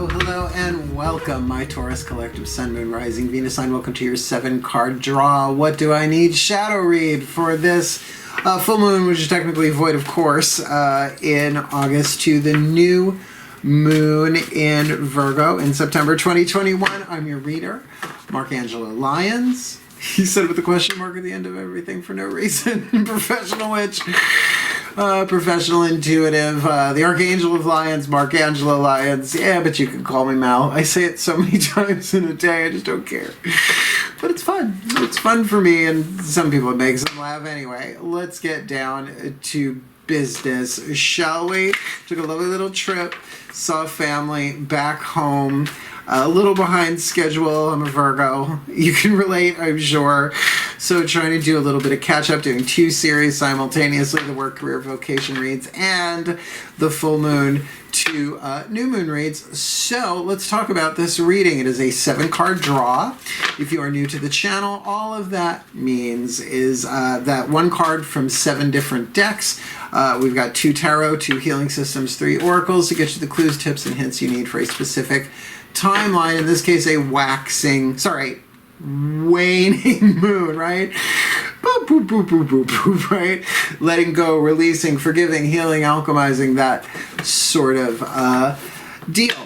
Hello, and welcome, my Taurus Collective Sun, Moon, Rising, Venus sign. Welcome to your 7-card draw. What do I need? Shadow read for this full moon, which is technically void, of course, in August, to the new moon in Virgo in September 2021. I'm your reader, Angelo, Lyons. He said with a question mark at the end of everything for no reason. Professional witch, professional intuitive, the Archangel of Lyons, Angelo Lyons. Yeah, but you can call me Mal. I say it so many times in a day, I just don't care. But it's fun. It's fun for me, and some people it makes them laugh anyway. Let's get down to business, shall we? Took a lovely little trip, saw family back home. A little behind schedule. I'm a Virgo. You can relate, I'm sure. So trying to do a little bit of catch up, doing 2 series simultaneously, the work, career, vocation reads, and the full moon to new moon reads. So let's talk about this reading. It is a 7-card draw. If you are new to the channel, all of that means is that 1 card from 7 different decks. We've got 2 tarot, 2 healing systems, 3 oracles to get you the clues, tips, and hints you need for a specific timeline, in this case a waning moon, right? Boop, boop, boop, boop, boop, boop, right? Letting go, releasing, forgiving, healing, alchemizing, that sort of deal.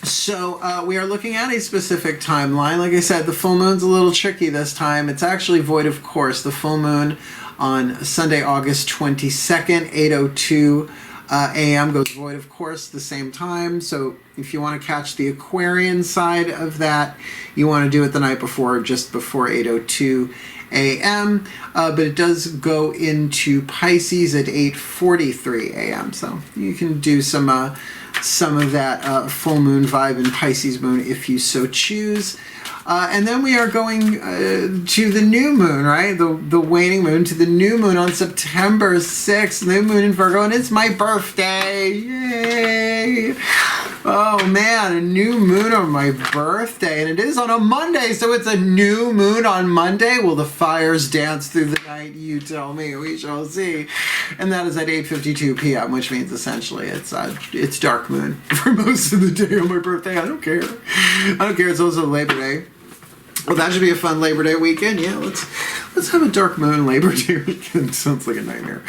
So we are looking at a specific timeline. Like I said, the full moon's a little tricky this time. It's actually void, of course. The full moon on Sunday, August 22nd, 8:02 a.m. goes void, of course, the same time. So if you want to catch the Aquarian side of that, you want to do it the night before, just before 8:02 a.m. But it does go into Pisces at 8:43 a.m. So you can do some of that full moon vibe in Pisces moon if you so choose. And then we are going to the new moon, right? The waning moon, to the new moon on September 6th, new moon in Virgo, and it's my birthday. Yay! Oh man, a new moon on my birthday, and it is on a Monday, so it's a new moon on Monday. Will the fires dance through the night? You tell me, we shall see. And that is at 8:52 p.m., which means essentially it's dark moon for most of the day on my birthday. I don't care. It's also Labor Day. Well, that should be a fun Labor Day weekend. Yeah, let's have a dark moon Labor Day weekend. Sounds like a nightmare.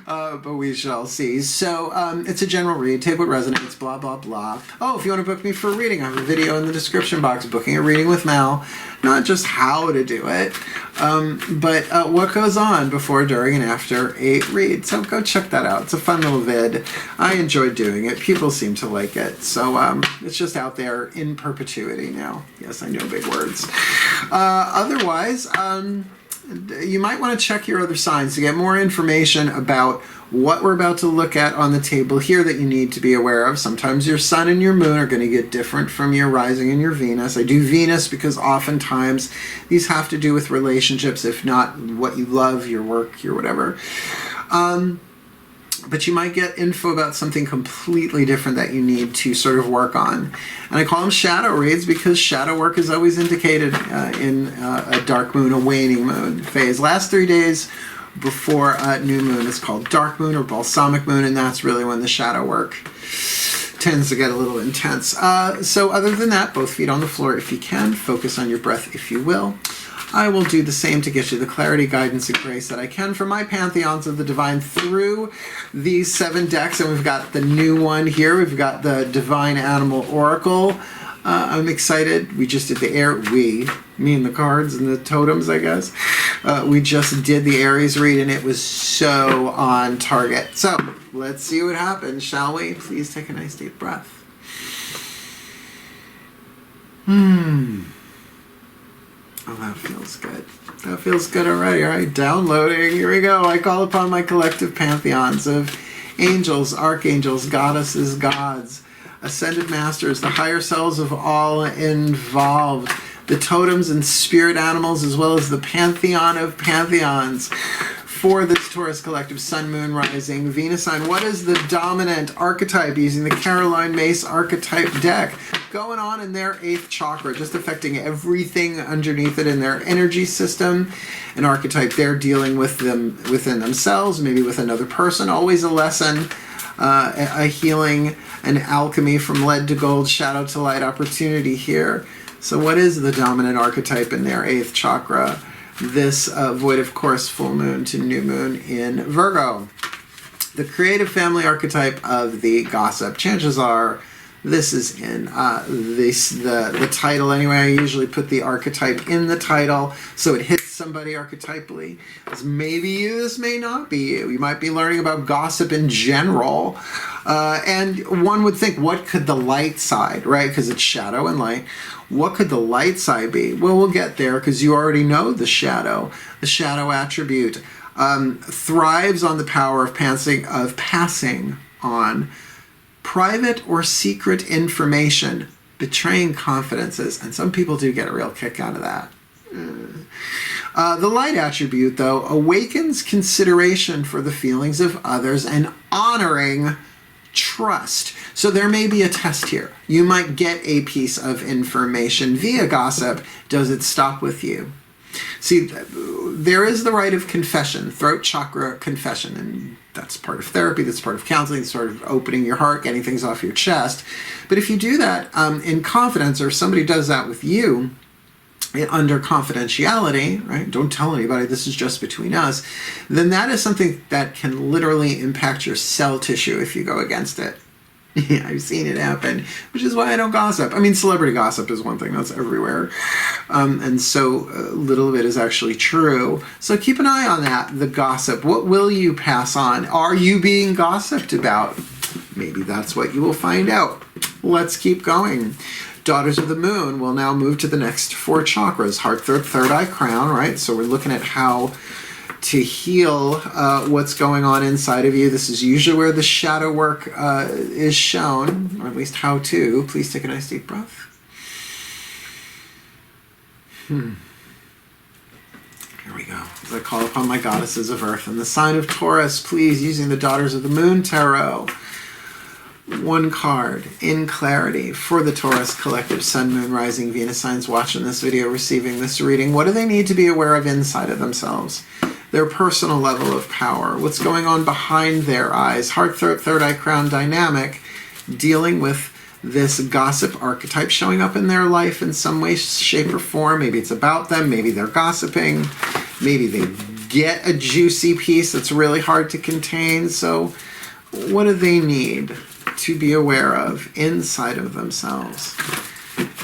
But we shall see. So it's a general read. Take what resonates, blah, blah, blah. Oh, if you want to book me for a reading, I have a video in the description box, booking a reading with Mal. Not just how to do it, but what goes on before, during, and after a read. So go check that out. It's a fun little vid. I enjoyed doing it. People seem to like it. So it's just out there in perpetuity now. Yes, I know, big words. Otherwise, you might want to check your other signs to get more information about what we're about to look at on the table here that you need to be aware of. Sometimes your sun and your moon are going to get different from your rising and your Venus. I do Venus because oftentimes these have to do with relationships, if not what you love, your work, your whatever. But you might get info about something completely different that you need to sort of work on. And I call them shadow reads because shadow work is always indicated in a dark moon, a waning moon phase. Last 3 days before new moon is called dark moon or balsamic moon, and that's really when the shadow work tends to get a little intense. So other than that, both feet on the floor if you can. Focus on your breath if you will. I will do the same to get you the clarity, guidance, and grace that I can from my pantheons of the divine through these 7 decks. And we've got the new one here. We've got the Divine Animal Oracle. I'm excited. We just did the me and the cards and the totems, I guess. We just did the Aries read, and it was so on target. So let's see what happens, shall we? Please take a nice deep breath. Oh, that feels good. That feels good already. All right, downloading. Here we go. I call upon my collective pantheons of angels, archangels, goddesses, gods, ascended masters, the higher selves of all involved, the totems and spirit animals, as well as the pantheon of pantheons for this Taurus Collective Sun, Moon, Rising, Venus sign. What is the dominant archetype using the Caroline Myss archetype deck? Going on in their 8th chakra, just affecting everything underneath it in their energy system. An archetype they're dealing with them within themselves, maybe with another person. Always a lesson a healing, an alchemy from lead to gold, shadow to light opportunity here. So what is the dominant archetype in their 8th chakra? This void of course full moon to new moon in Virgo. The creative family archetype of the gossip. Chances are this is in the title anyway. I usually put the archetype in the title so it hits somebody archetypally. This may be you, this may not be you. You might be learning about gossip in general. And one would think, what could the light side, right? Because it's shadow and light. What could the light side be? Well, we'll get there because you already know the shadow. The shadow attribute thrives on the power of passing on private or secret information, betraying confidences, and some people do get a real kick out of that. The light attribute, though, awakens consideration for the feelings of others and honoring trust. So there may be a test here. You might get a piece of information via gossip. Does it stop with you? See, there is the right of confession, throat chakra confession, and that's part of therapy, that's part of counseling, sort of opening your heart, getting things off your chest. But if you do that in confidence, or if somebody does that with you under confidentiality, right, don't tell anybody, this is just between us, then that is something that can literally impact your cell tissue if you go against it. Yeah, I've seen it happen, which is why I don't gossip. I mean, celebrity gossip is one thing that's everywhere. And so little of it is actually true. So keep an eye on that, the gossip. What will you pass on? Are you being gossiped about? Maybe that's what you will find out. Let's keep going. Daughters of the Moon will now move to the next 4 chakras. Heart, third eye, crown, right? So we're looking at how to heal what's going on inside of you. This is usually where the shadow work is shown, or at least how to. Please take a nice deep breath. Here we go. As I call upon my goddesses of earth and the sign of Taurus, please, using the Daughters of the Moon Tarot, 1 card in clarity for the Taurus collective, Sun, Moon, Rising, Venus signs watching this video, receiving this reading. What do they need to be aware of inside of themselves? Their personal level of power, what's going on behind their eyes, heart, third eye, crown dynamic, dealing with this gossip archetype showing up in their life in some way, shape, or form. Maybe it's about them, maybe they're gossiping, maybe they get a juicy piece that's really hard to contain. So what do they need to be aware of inside of themselves?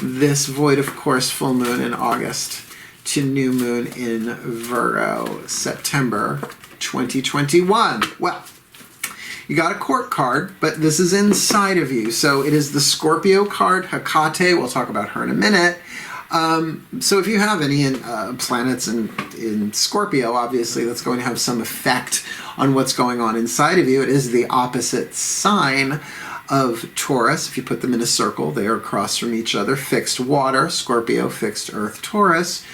This void, of course, full moon in August to new moon in Virgo, September 2021. Well, you got a court card, but this is inside of you. So it is the Scorpio card, Hecate. We'll talk about her in a minute. So if you have any planets in Scorpio, obviously that's going to have some effect on what's going on inside of you. It is the opposite sign of Taurus. If you put them in a circle, they are across from each other. Fixed water, Scorpio, fixed earth, Taurus.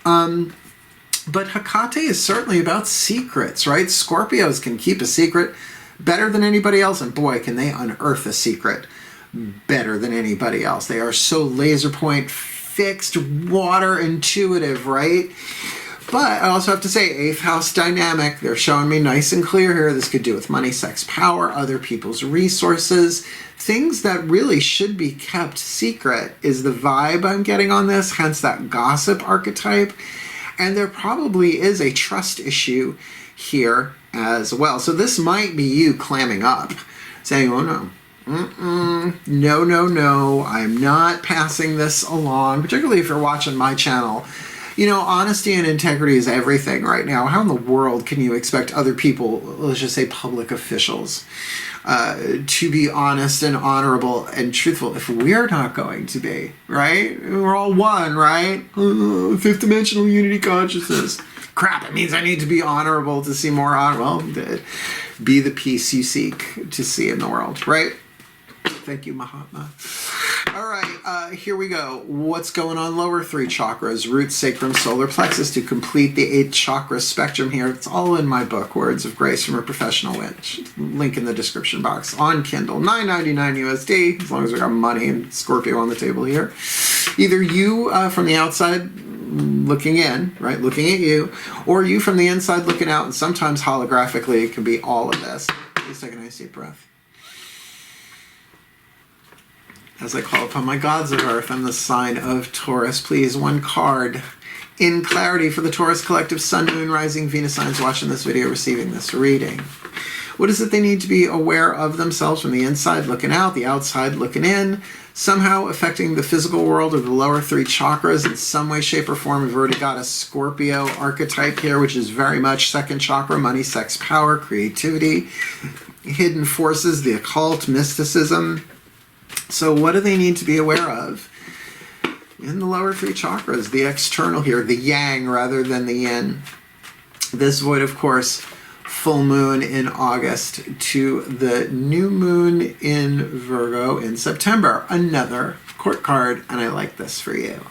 But Hecate is certainly about secrets, right? Scorpios can keep a secret better than anybody else, and boy, can they unearth a secret better than anybody else. They are so laser point, fixed, water, intuitive, right? But I also have to say, 8th house dynamic, they're showing me nice and clear here. This could do with money, sex, power, other people's resources. Things that really should be kept secret is the vibe I'm getting on this, hence that gossip archetype. And there probably is a trust issue here as well. So this might be you clamming up, saying, oh no, no, I'm not passing this along, particularly if you're watching my channel. You know, honesty and integrity is everything right now. How in the world can you expect other people, let's just say public officials, to be honest and honorable and truthful if we're not going to be, right? We're all one, right? Fifth dimensional unity consciousness. Crap, it means I need to be honorable to see more honor. Well, be the peace you seek to see in the world, right? Thank you, Mahatma. All right, here we go. What's going on lower 3 chakras? Root, sacrum, solar plexus to complete the 8 chakra spectrum here. It's all in my book, Words of Grace from a Professional Witch. Link in the description box on Kindle. $9.99 USD, as long as we got money and Scorpio on the table here. Either you from the outside looking in, right, looking at you, or you from the inside looking out, and sometimes holographically it can be all of this. Please take a nice deep breath. As I call upon my gods of earth, I'm the sign of Taurus. Please, one card in clarity for the Taurus collective, Sun, Moon, Rising, Venus signs watching this video, receiving this reading. What is it they need to be aware of themselves from the inside looking out, the outside looking in, somehow affecting the physical world or the lower three chakras in some way, shape, or form? We've already got a Scorpio archetype here, which is very much second chakra, money, sex, power, creativity, hidden forces, the occult, mysticism. So what do they need to be aware of? In the lower three chakras, the external here, the yang rather than the yin. This void, of course, full moon in August to the new moon in Virgo in September. Another court card, and I like this for you.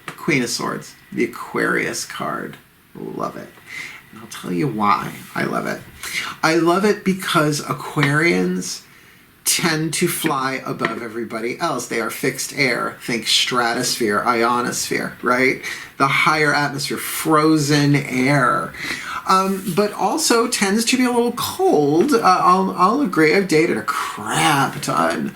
Queen of Swords, the Aquarius card. Love it. And I'll tell you why I love it. I love it because Aquarians tend to fly above everybody else. They are fixed air. Think stratosphere, ionosphere, right? The higher atmosphere, frozen air. But also tends to be a little cold. I'll agree. I've dated a crap ton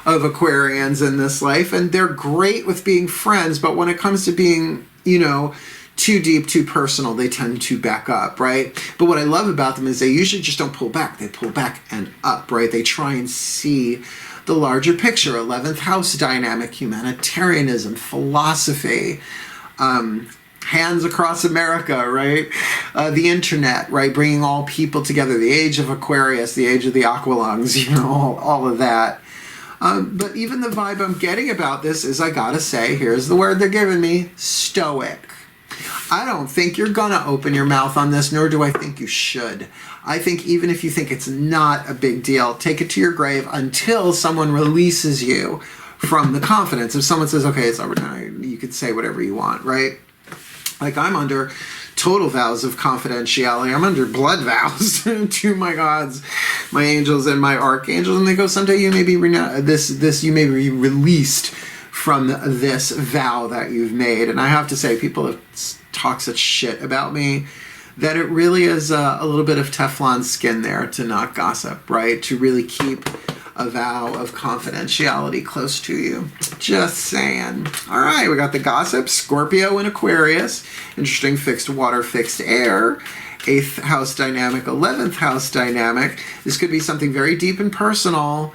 of Aquarians in this life, and they're great with being friends, but when it comes to being, you know, too deep, too personal, they tend to back up, right? But what I love about them is they usually just don't pull back. They pull back and up, right? They try and see the larger picture. 11th house dynamic, humanitarianism, philosophy, hands across America, right? The internet, right? Bringing all people together. The age of Aquarius, the age of the aqualungs, you know, all of that. But even the vibe I'm getting about this is, I gotta say, here's the word they're giving me, stoic. I don't think you're gonna open your mouth on this, nor do I think you should. I think even if you think it's not a big deal, take it to your grave until someone releases you from the confidence. If someone says, okay, it's over now, you can say whatever you want, right? Like, I'm under total vows of confidentiality. I'm under blood vows to my gods, my angels, and my archangels, and they go, someday you may be you may be released from this vow that you've made. And I have to say, people have talked such shit about me that it really is a little bit of Teflon skin there to not gossip, right? To really keep a vow of confidentiality close to you. Just saying. All right, we got the gossip, Scorpio and Aquarius. Interesting fixed water, fixed air. 8th house dynamic, 11th house dynamic. This could be something very deep and personal.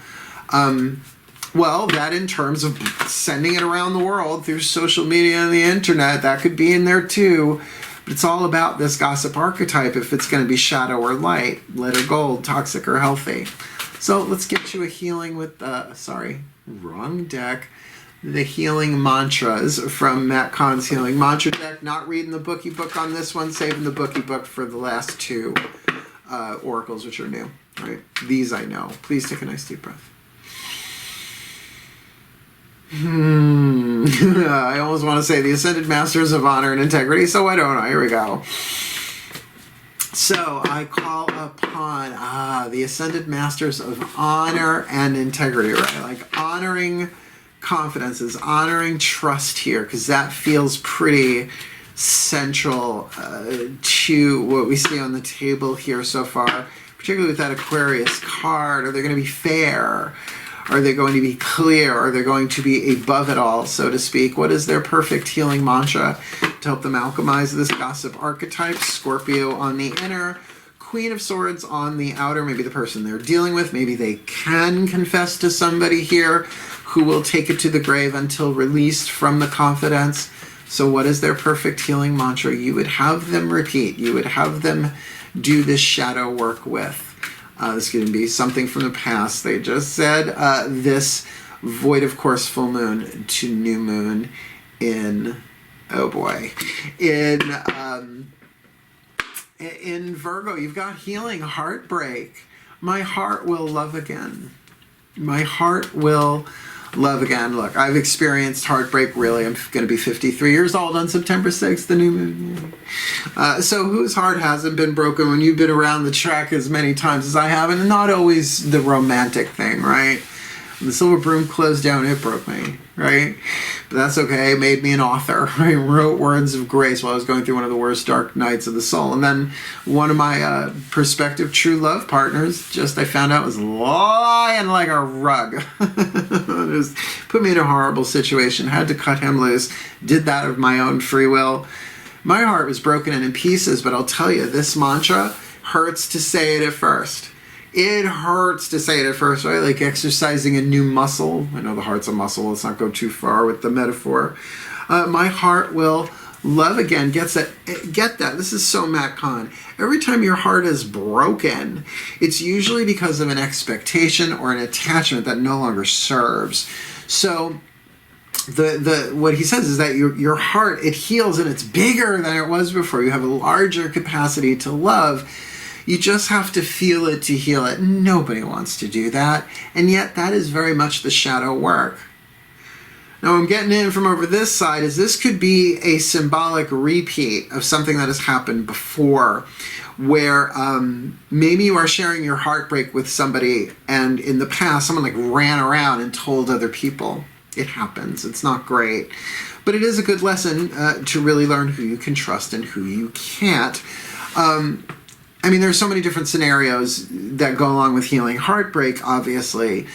Well, that in terms of sending it around the world through social media and the internet, that could be in there too. But it's all about this gossip archetype, if it's going to be shadow or light, lead or gold, toxic or healthy. So let's get you a healing with, wrong deck. The healing mantras from Matt Kahn's healing mantra deck. Not reading the bookie book on this one, saving the bookie book for the last two oracles, which are new. Right? These I know. Please take a nice deep breath. I almost want to say the Ascended Masters of Honor and Integrity, so I don't know. Here we go. So I call upon the Ascended Masters of Honor and Integrity, right? Like honoring confidences, honoring trust here, because that feels pretty central to what we see on the table here so far, particularly with that Aquarius card. Are they going to be fair? Are they going to be clear? Are they going to be above it all, so to speak? What is their perfect healing mantra to help them alchemize this gossip archetype? Scorpio on the inner, Queen of Swords on the outer, maybe the person they're dealing with. Maybe they can confess to somebody here who will take it to the grave until released from the confidence. So what is their perfect healing mantra? You would have them repeat. You would have them do this shadow work with. This could be something from the past. They just said this void, of course, full moon to new moon in, oh boy, in Virgo. You've got healing, heartbreak. My heart will love again. My heart will love again. Look, I've experienced heartbreak, really. I'm going to be 53 years old on September 6th, the new moon. So whose heart hasn't been broken when you've been around the track as many times as I have? And not always the romantic thing, right? When the silver broom closed down, it broke me, right? But that's okay. It made me an author. I wrote words of grace while I was going through one of the worst dark nights of the soul. And then one of my prospective true love partners, I found out, was lying like a rug. Just put me in a horrible situation, had to cut him loose, did that of my own free will. My heart was broken in pieces, but I'll tell you, this mantra hurts to say it at first. It hurts to say it at first, right? Like exercising a new muscle. I know the heart's a muscle. Let's not go too far with the metaphor. My heart will love again. Get that. This is so Matt Kahn. Every time your heart is broken, it's usually because of an expectation or an attachment that no longer serves. So what he says is that your heart, it heals and it's bigger than it was before. You have a larger capacity to love. You just have to feel it to heal it. Nobody wants to do that. And yet that is very much the shadow work. Now I'm getting in from over this side is this could be a symbolic repeat of something that has happened before, where maybe you are sharing your heartbreak with somebody and in the past someone like ran around and told other people. It happens. It's not great. But it is a good lesson to really learn who you can trust and who you can't. I mean, there's so many different scenarios that go along with healing heartbreak, obviously.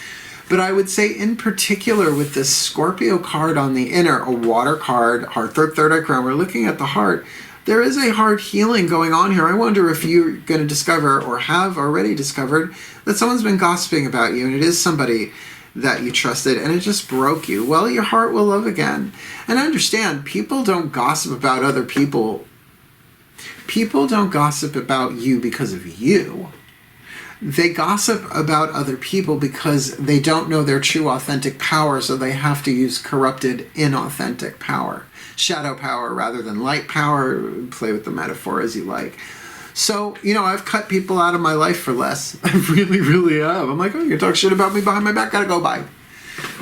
But I would say in particular with this Scorpio card on the inner, a water card, heart, third eye crown, we're looking at the heart. There is a heart healing going on here. I wonder if you're going to discover or have already discovered that someone's been gossiping about you and it is somebody that you trusted and it just broke you. Well, your heart will love again. And understand, people don't gossip about other people. People don't gossip about you because of you. They gossip about other people because they don't know their true authentic power, so they have to use corrupted, inauthentic power. Shadow power rather than light power. Play with the metaphor as you like. So, I've cut people out of my life for less. I really, really have. I'm like, oh, you talk shit about me behind my back? Gotta go, bye.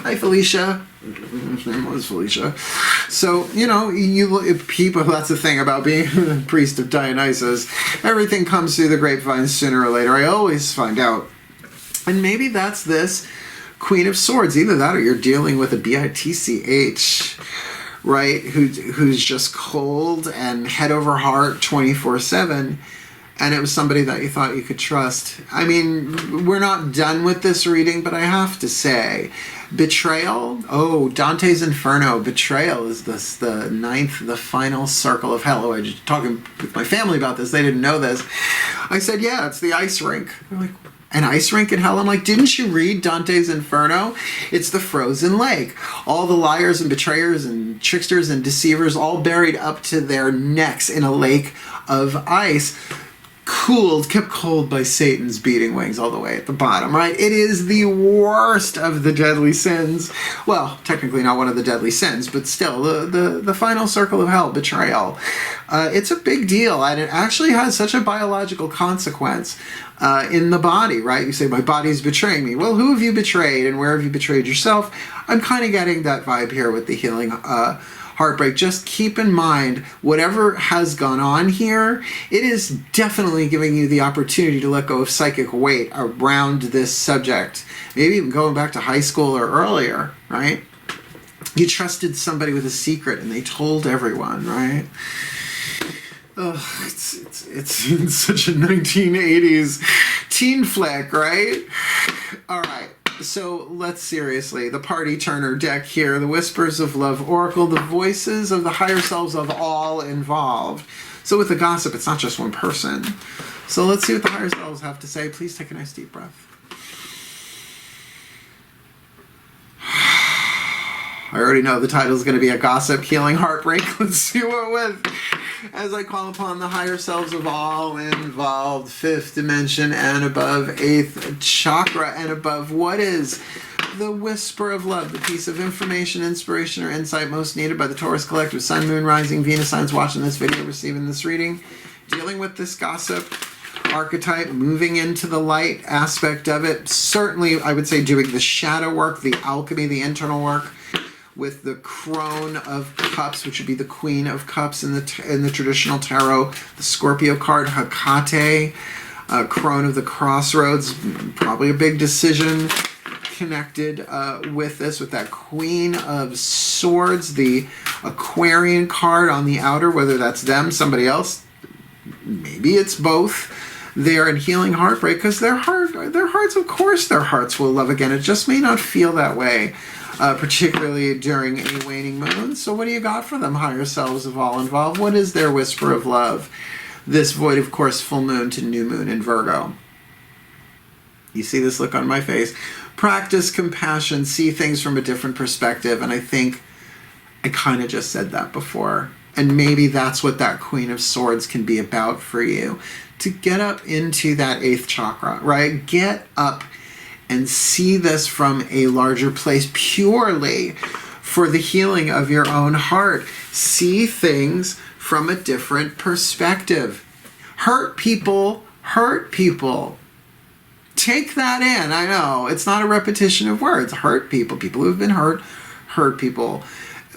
Hi, Felicia. His name was Felicia. So, people, that's the thing about being a priest of Dionysus. Everything comes through the grapevine sooner or later. I always find out. And maybe that's this Queen of Swords. Either that or you're dealing with a bitch, right? Who's just cold and head over heart 24/7. And it was somebody that you thought you could trust. I mean, we're not done with this reading, but I have to say, betrayal. Oh, Dante's Inferno. Betrayal is the ninth, the final circle of hell. Oh, I was just talking with my family about this. They didn't know this. I said, yeah, it's the ice rink. They're like, an ice rink in hell? I'm like, didn't you read Dante's Inferno? It's the frozen lake. All the liars and betrayers and tricksters and deceivers all buried up to their necks in a lake of ice. Kept cold by Satan's beating wings all the way at the bottom, right? It is the worst of the deadly sins. Well, technically not one of the deadly sins, but still, the final circle of hell, betrayal. It's a big deal, and it actually has such a biological consequence in the body, right? You say, my body's betraying me. Well, who have you betrayed, and where have you betrayed yourself? I'm kind of getting that vibe here with the healing heartbreak. Just keep in mind, whatever has gone on here, it is definitely giving you the opportunity to let go of psychic weight around this subject. Maybe even going back to high school or earlier, right? You trusted somebody with a secret and they told everyone, right? Oh, it's such a 1980s teen flick, right? All right. So let's seriously, the party turner deck here, the Whispers of Love Oracle, the voices of the higher selves of all involved. So with the gossip, it's not just one person. So let's see what the higher selves have to say. Please take a nice deep breath. I already know the title is going to be a gossip, healing, heartbreak. Let's see what with. As I call upon the higher selves of all involved, fifth dimension and above, eighth chakra and above, what is the whisper of love, the piece of information, inspiration, or insight most needed by the Taurus collective, Sun, Moon, Rising, Venus signs watching this video, receiving this reading, dealing with this gossip archetype, moving into the light aspect of it. Certainly, I would say doing the shadow work, the alchemy, the internal work, with the Crone of Cups, which would be the Queen of Cups in the traditional tarot, the Scorpio card, Hecate, Crone of the Crossroads, probably a big decision connected with this, with that Queen of Swords, the Aquarian card on the outer, whether that's them, somebody else, maybe it's both. There in healing heartbreak, because their hearts, of course, their hearts will love again. It just may not feel that way. particularly during a waning moon. So what do you got for them, higher selves of all involved? What is their whisper of love? This void, of course, full moon to new moon in Virgo. You see this look on my face. Practice compassion, see things from a different perspective. And I think I kind of just said that before. And maybe that's what that Queen of Swords can be about for you. To get up into that 8th chakra, right? Get up and see this from a larger place purely for the healing of your own heart. See things from a different perspective. Hurt people hurt people. Take that in. I know it's not a repetition of words. Hurt people. People who have been hurt people.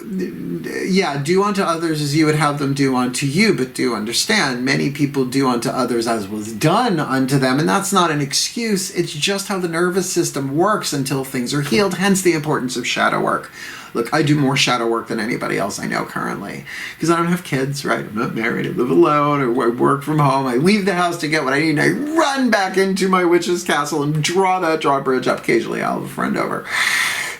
Yeah, do unto others as you would have them do unto you, but do understand, many people do unto others as was done unto them, and that's not an excuse. It's just how the nervous system works until things are healed, hence the importance of shadow work. Look, I do more shadow work than anybody else I know currently, because I don't have kids, right? I'm not married, I live alone, or I work from home. I leave the house to get what I need, and I run back into my witch's castle and draw that drawbridge up. Occasionally I'll have a friend over,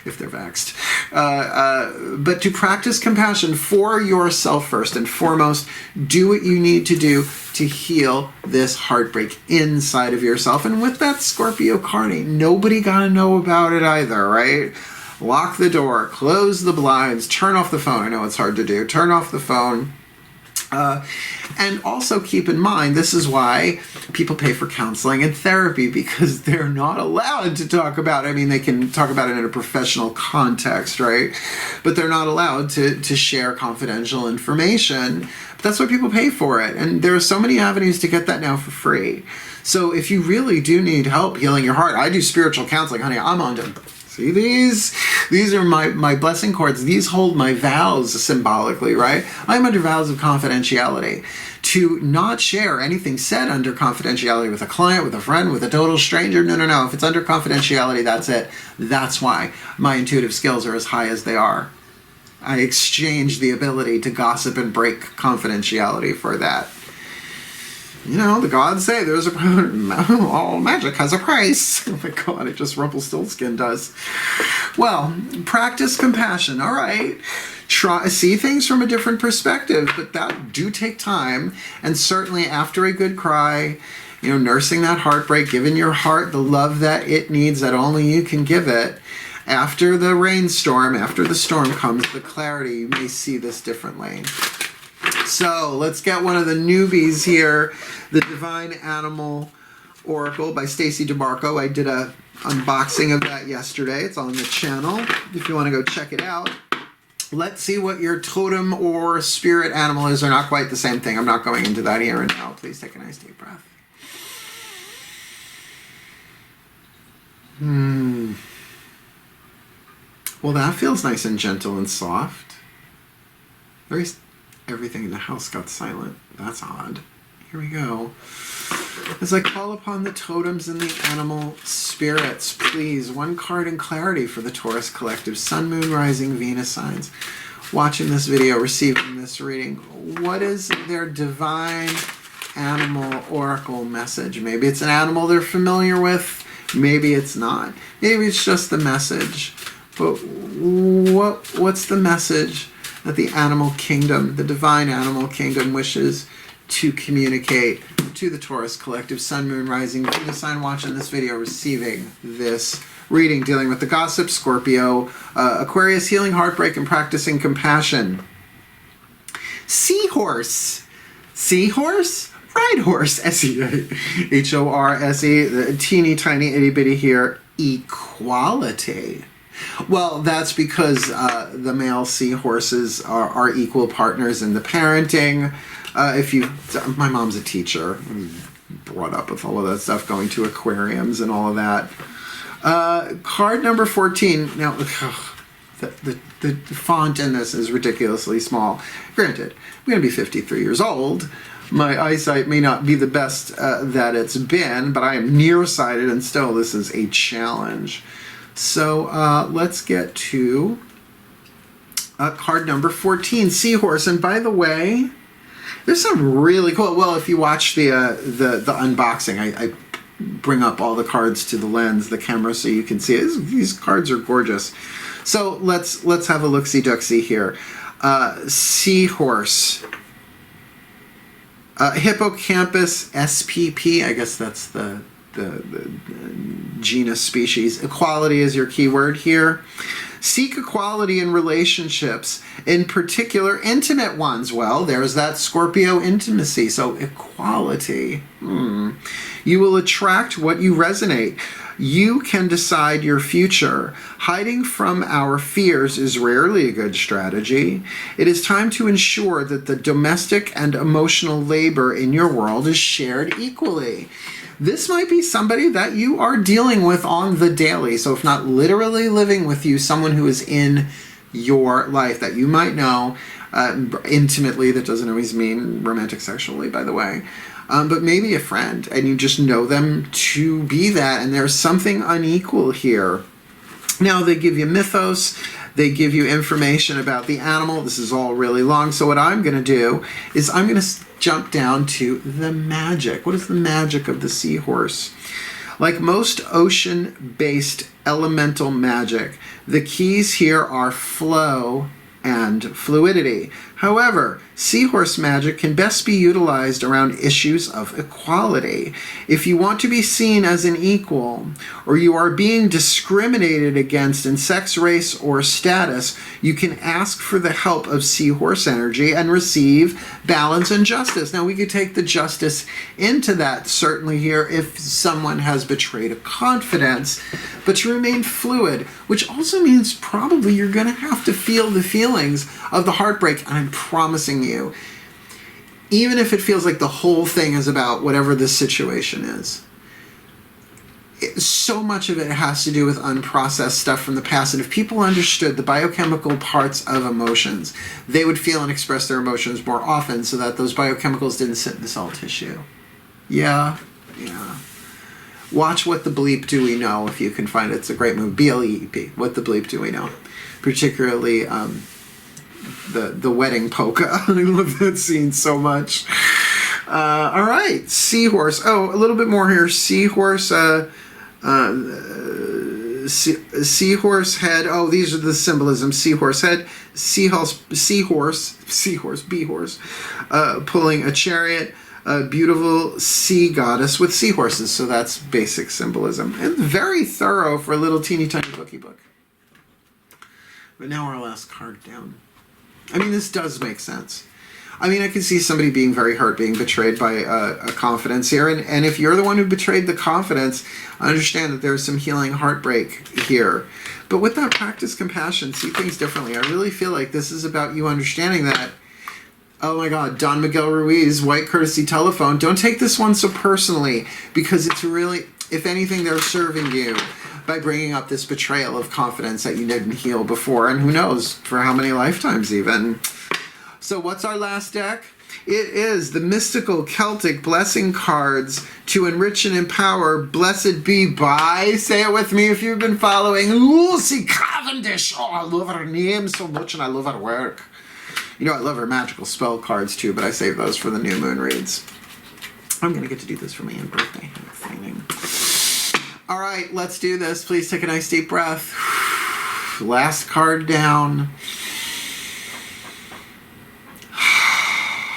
if they're vexed. But to practice compassion for yourself first and foremost, do what you need to do to heal this heartbreak inside of yourself. And with that Scorpio card, ain't nobody gotta know about it either, right? Lock the door, close the blinds, turn off the phone. I know it's hard to do. Turn off the phone. And also keep in mind, this is why people pay for counseling and therapy, because they're not allowed to talk about it. I mean, they can talk about it in a professional context, right? But they're not allowed to share confidential information. But that's why people pay for it. And there are so many avenues to get that now for free. So if you really do need help healing your heart, I do spiritual counseling, honey. I'm on to... See these are my blessing cords. These hold my vows symbolically, right? I'm under vows of confidentiality to not share anything said under confidentiality with a client, with a friend, with a total stranger. No. If it's under confidentiality, that's it. That's why my intuitive skills are as high as they are. I exchange the ability to gossip and break confidentiality for that. You know, the gods say there's all magic has a price. Oh my God, it just Rumpelstiltskin does. Well, practice compassion. All right. See things from a different perspective, but that do take time. And certainly after a good cry, you know, nursing that heartbreak, giving your heart the love that it needs, that only you can give it. After the rainstorm, after the storm comes the clarity. You may see this differently. So let's get one of the newbies here, the Divine Animal Oracle by Stacey Demarco. I did a unboxing of that yesterday. It's on the channel if you want to go check it out. Let's see what your totem or spirit animal is. They're not quite the same thing. I'm not going into that here and now. Please take a nice deep breath. Well, that feels nice and gentle and soft. Everything in the house got silent. That's odd. Here we go. As I call upon the totems and the animal spirits, please, one card in clarity for the Taurus collective. Sun, Moon, Rising, Venus signs. Watching this video, receiving this reading. What is their divine animal oracle message? Maybe it's an animal they're familiar with. Maybe it's not. Maybe it's just the message. But what's the message that the animal kingdom, the divine animal kingdom, wishes to communicate to the Taurus collective? Sun, Moon, Rising, Venus sign watching this video, receiving this reading, dealing with the gossip, Scorpio, Aquarius, healing heartbreak and practicing compassion. Seahorse. Seahorse? Ride horse. S-E-H-O-R-S-E. The teeny tiny itty bitty here. Equality. Well, that's because the male seahorses are equal partners in the parenting. My mom's a teacher, brought up with all of that stuff, going to aquariums and all of that. Card number 14. Now, the font in this is ridiculously small. Granted, I'm going to be 53 years old. My eyesight may not be the best that it's been, but I am nearsighted, and still this is a challenge. So let's get to card number 14, Seahorse. And by the way, there's some really cool. Well, if you watch the unboxing, I bring up all the cards to the lens, the camera, so you can see it. These cards are gorgeous. So let's have a look-see-ducksy here. Seahorse. Hippocampus SPP, I guess that's the genus species. Equality is your keyword here. Seek equality in relationships, in particular intimate ones. Well, there's that Scorpio intimacy, so equality. You will attract what you resonate. You can decide your future. Hiding from our fears is rarely a good strategy. It is time to ensure that the domestic and emotional labor in your world is shared equally. This might be somebody that you are dealing with on the daily. So if not literally living with you, someone who is in your life that you might know intimately. That doesn't always mean romantic sexually, by the way. But maybe a friend, and you just know them to be that, and there's something unequal here. Now, they give you mythos, they give you information about the animal. This is all really long, so what I'm going to do is I'm going to jump down to the magic. What is the magic of the seahorse? Like most ocean-based elemental magic, the keys here are flow and fluidity. However, seahorse magic can best be utilized around issues of equality. If you want to be seen as an equal, or you are being discriminated against in sex, race, or status, you can ask for the help of seahorse energy and receive balance and justice. Now, we could take the justice into that, certainly here, if someone has betrayed a confidence, but to remain fluid, which also means probably you're going to have to feel the feelings of the heartbreak, and I'm promising you, even if it feels like the whole thing is about whatever the situation is, so much of it has to do with unprocessed stuff from the past. And if people understood the biochemical parts of emotions, they would feel and express their emotions more often so that those biochemicals didn't sit in the cell tissue. Yeah. Watch What the Bleep Do We Know if you can find it. It's a great movie. BLEEP. What the Bleep Do We Know? Particularly the wedding polka. I love that scene so much. All right, seahorse. Oh, a little bit more here. Seahorse. Seahorse head. Oh, these are the symbolisms. Seahorse head. Seahorse. Beehorse. Pulling a chariot. A beautiful sea goddess with seahorses. So that's basic symbolism. And very thorough for a little teeny tiny bookie book. But now our last card down. I mean, this does make sense. I mean, I can see somebody being very hurt, being betrayed by a confidence here. And if you're the one who betrayed the confidence, I understand that there's some healing heartbreak here. But with that, practice compassion, see things differently. I really feel like this is about you understanding that, oh my God, Don Miguel Ruiz, white courtesy telephone. Don't take this one so personally, because it's really, if anything, they're serving you by bringing up this betrayal of confidence that you didn't heal before, and who knows, for how many lifetimes even. So what's our last deck? It is the mystical Celtic blessing cards to enrich and empower. Blessed be by, say it with me if you've been following, Lucy Cavendish. Oh, I love her name so much, and I love her work. You know, I love her magical spell cards too, but I save those for the new moon reads. I'm going to get to do this for my own birthday. I'm exciting. All right, let's do this. Please take a nice deep breath. Last card down.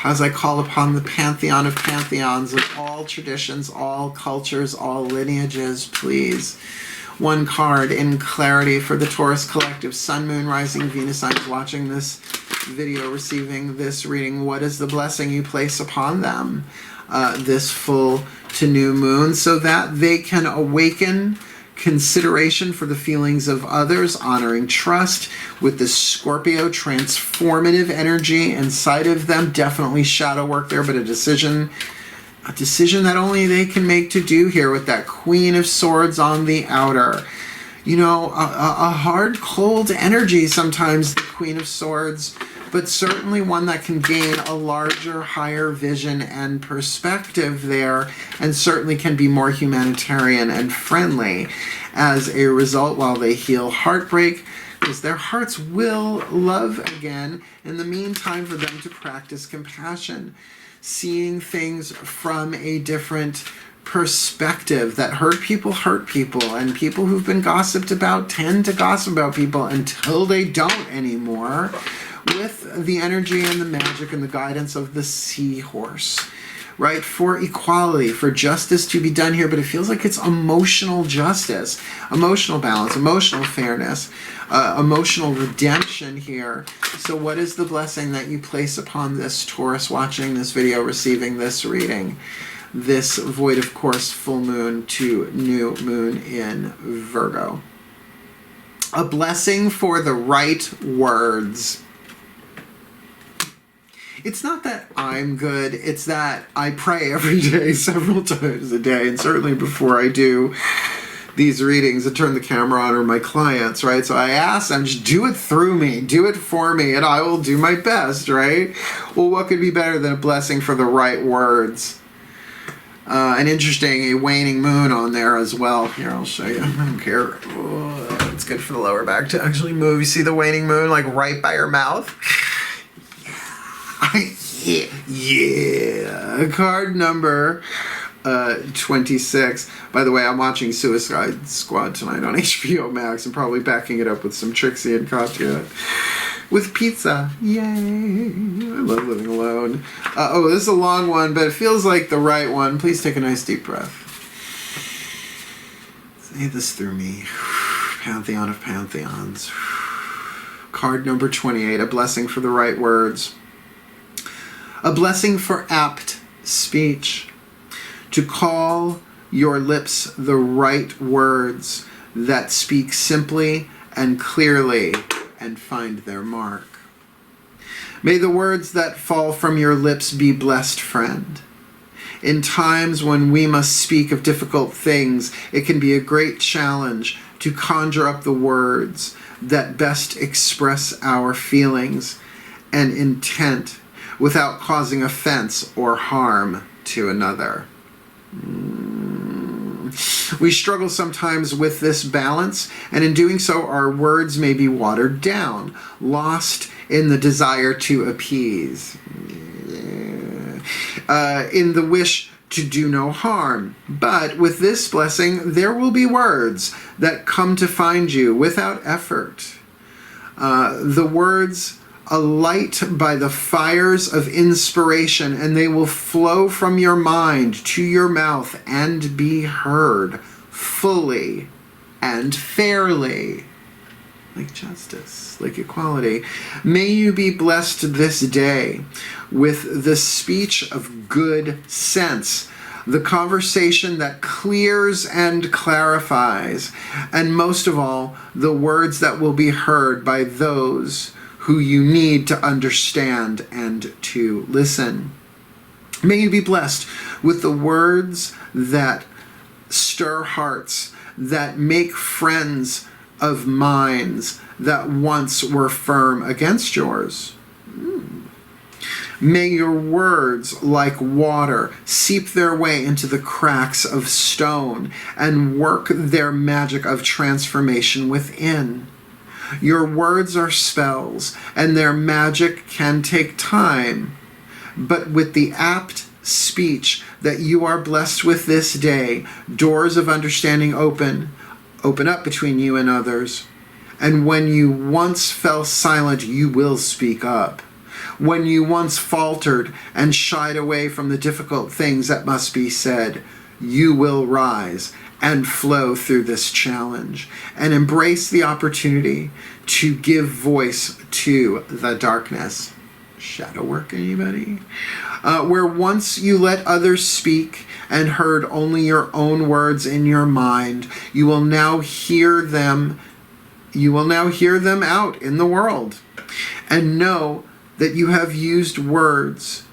As I call upon the pantheon of pantheons of all traditions, all cultures, all lineages, please. One card in clarity for the Taurus collective, Sun, Moon, Rising, Venus signs watching this video, receiving this reading. What is the blessing you place upon them this full to new moon so that they can awaken consideration for the feelings of others, honoring trust with the Scorpio transformative energy inside of them. Definitely shadow work there, but a decision that only they can make to do here with that Queen of Swords on the outer. You know, a hard, cold energy sometimes, the Queen of Swords, but certainly one that can gain a larger, higher vision and perspective there, and certainly can be more humanitarian and friendly as a result while they heal heartbreak, because their hearts will love again. In the meantime, for them to practice compassion, seeing things from a different perspective that hurt people, and people who've been gossiped about tend to gossip about people until they don't anymore, with the energy and the magic and the guidance of the seahorse, right? For equality, for justice to be done here, but it feels like it's emotional justice, emotional balance, emotional fairness, emotional redemption here. So what is the blessing that you place upon this Taurus watching this video, receiving this reading? This void of course full moon to new moon in Virgo. A blessing for the right words. It's not that I'm good, it's that I pray every day, several times a day, and certainly before I do these readings and turn the camera on, or my clients, right? So I ask them, just do it through me, do it for me, and I will do my best, right? Well, what could be better than a blessing for the right words? And interesting, a waning moon on there as well. Here, I'll show you. I don't care. Oh, it's good for the lower back to actually move. You see the waning moon, like right by your mouth? Yeah. Card number 26. By the way, I'm watching Suicide Squad tonight on HBO Max. I'm probably backing it up with some Trixie and Katya with pizza. Yay. I love living alone. Oh, this is a long one, but it feels like the right one. Please take a nice deep breath. Say this through me. Pantheon of Pantheons. Card number 28. A blessing for the right words. A blessing for apt speech. To call your lips the right words that speak simply and clearly and find their mark. May the words that fall from your lips be blessed, friend. In times when we must speak of difficult things, it can be a great challenge to conjure up the words that best express our feelings and intent without causing offense or harm to another. We struggle sometimes with this balance, and in doing so, our words may be watered down, lost in the desire to appease, in the wish to do no harm. But with this blessing, there will be words that come to find you without effort. The words alight by the fires of inspiration, and they will flow from your mind to your mouth and be heard fully and fairly, like justice, like equality. May you be blessed this day with the speech of good sense, the conversation that clears and clarifies, and most of all, the words that will be heard by those who you need to understand and to listen. May you be blessed with the words that stir hearts, that make friends of minds that once were firm against yours. May your words, like water, seep their way into the cracks of stone and work their magic of transformation within. Your words are spells, and their magic can take time. But with the apt speech that you are blessed with this day, doors of understanding open up between you and others. And when you once fell silent, you will speak up. When you once faltered and shied away from the difficult things that must be said, you will rise and flow through this challenge and embrace the opportunity to give voice to the darkness. Shadow work, anybody? Where once you let others speak and heard only your own words in your mind, you will now hear them out in the world, and know that you have used words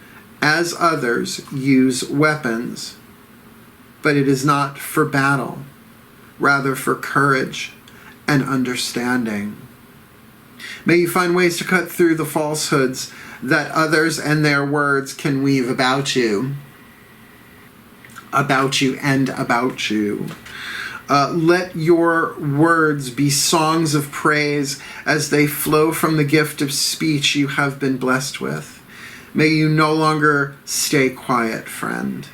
as others use weapons. But it is not for battle, rather for courage and understanding. May you find ways to cut through the falsehoods that others and their words can weave about you and about you. Let your words be songs of praise as they flow from the gift of speech you have been blessed with. May you no longer stay quiet, friend.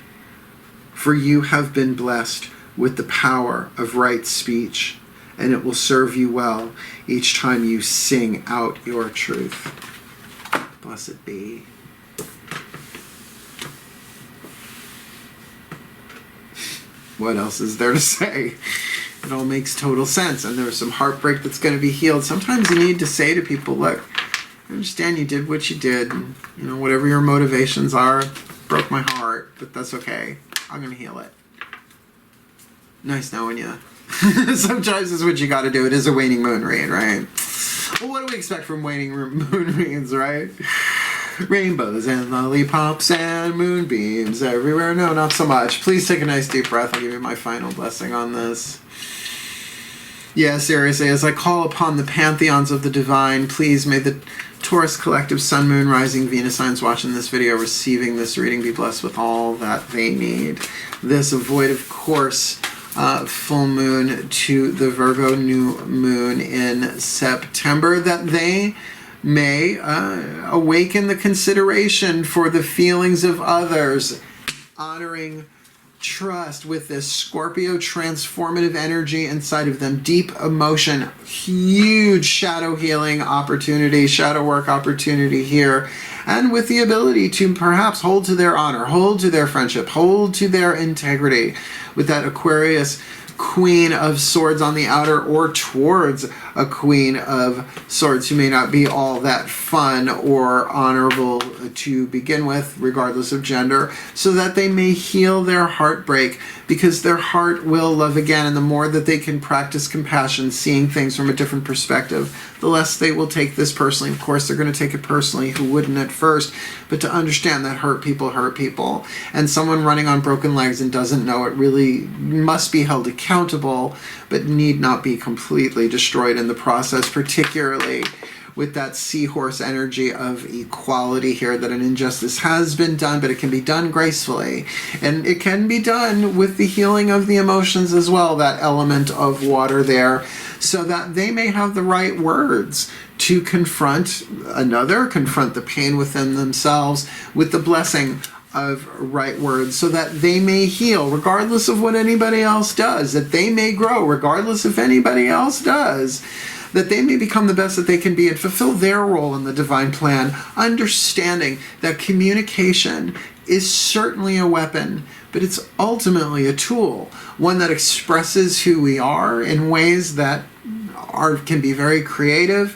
For you have been blessed with the power of right speech, and it will serve you well each time you sing out your truth. Blessed be. What else is there to say? It all makes total sense, and there's some heartbreak that's going to be healed. Sometimes you need to say to people, look, I understand you did what you did, and, you know, whatever your motivations are, broke my heart, but that's okay. I'm going to heal it. Nice knowing you. Sometimes it's what you got to do. It is a waning moon read, right? Well, what do we expect from waning moon reads, right? Rainbows and lollipops and moonbeams everywhere. No, not so much. Please take a nice deep breath. I'll give you my final blessing on this. Yeah, seriously, as I call upon the pantheons of the divine, please may the Taurus collective sun, moon, rising, Venus signs watching this video, receiving this reading, be blessed with all that they need. This void, of course, full moon to the Virgo new moon in September, that they may awaken the consideration for the feelings of others, honoring trust with this Scorpio transformative energy inside of them, deep emotion, huge shadow healing opportunity, shadow work opportunity here, and with the ability to perhaps hold to their honor, hold to their friendship, hold to their integrity with that Aquarius Queen of Swords on the outer, or towards a Queen of Swords who may not be all that fun or honorable to begin with, regardless of gender, so that they may heal their heartbreak, because their heart will love again, and the more that they can practice compassion, seeing things from a different perspective, the less they will take this personally. Of course, they're going to take it personally, who wouldn't at first, but to understand that hurt people, and someone running on broken legs and doesn't know it really must be held accountable, but need not be completely destroyed in the process, particularly with that seahorse energy of equality here, that an injustice has been done, but it can be done gracefully. And it can be done with the healing of the emotions as well, that element of water there, so that they may have the right words to confront another, confront the pain within themselves with the blessing of right words, so that they may heal regardless of what anybody else does, that they may grow regardless if anybody else does, that they may become the best that they can be and fulfill their role in the divine plan, understanding that communication is certainly a weapon, but it's ultimately a tool, one that expresses who we are in ways that can be very creative,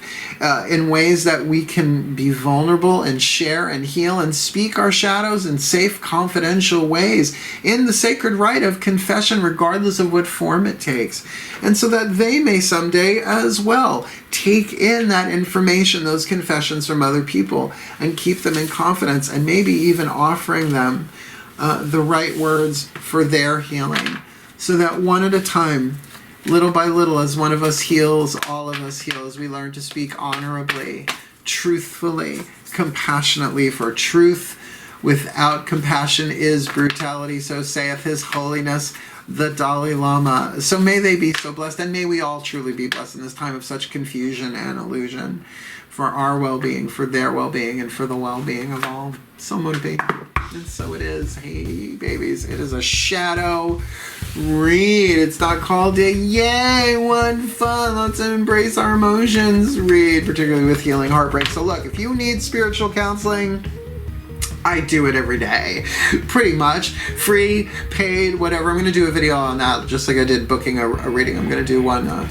in ways that we can be vulnerable and share and heal and speak our shadows in safe, confidential ways in the sacred rite of confession, regardless of what form it takes. And so that they may someday as well take in that information, those confessions from other people, and keep them in confidence, and maybe even offering them the right words for their healing, so that one at a time, little by little, as one of us heals, all of us heal, as we learn to speak honorably, truthfully, compassionately, for truth without compassion is brutality, so saith His Holiness the Dalai Lama. So may they be so blessed, and may we all truly be blessed in this time of such confusion and illusion, for our well-being, for their well-being, and for the well-being of all. So would be. And so it is. Hey, babies, it is a shadow read. It's not called a yay, one fun, let's embrace our emotions read, particularly with healing heartbreak. So look, if you need spiritual counseling, I do it every day, pretty much. Free, paid, whatever. I'm going to do a video on that, just like I did booking a reading. I'm going to do one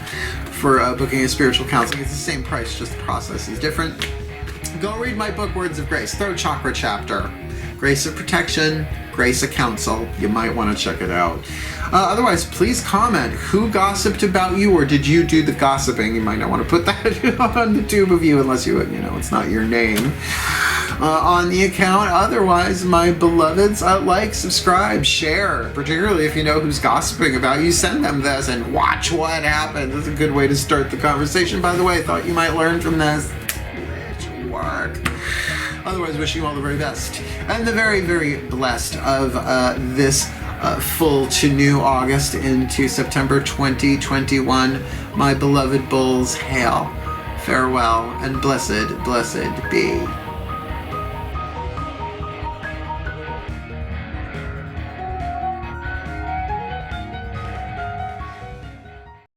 for booking a spiritual counseling. It's the same price, just the process is different. Go read my book, Words of Grace, third chakra chapter. Grace of Protection, Grace of Counsel. You might want to check it out. Otherwise, please comment. Who gossiped about you, or did you do the gossiping? You might not want to put that on the tube of you unless you know, it's not your name on the account. Otherwise, my beloveds, like, subscribe, share. Particularly if you know who's gossiping about you, send them this and watch what happens. It's a good way to start the conversation. By the way, I thought you might learn from this. Rich work. Otherwise, wishing you all the very best and the very, very blessed of this full to new August into September 2021. My beloved bulls, hail, farewell, and blessed, blessed be.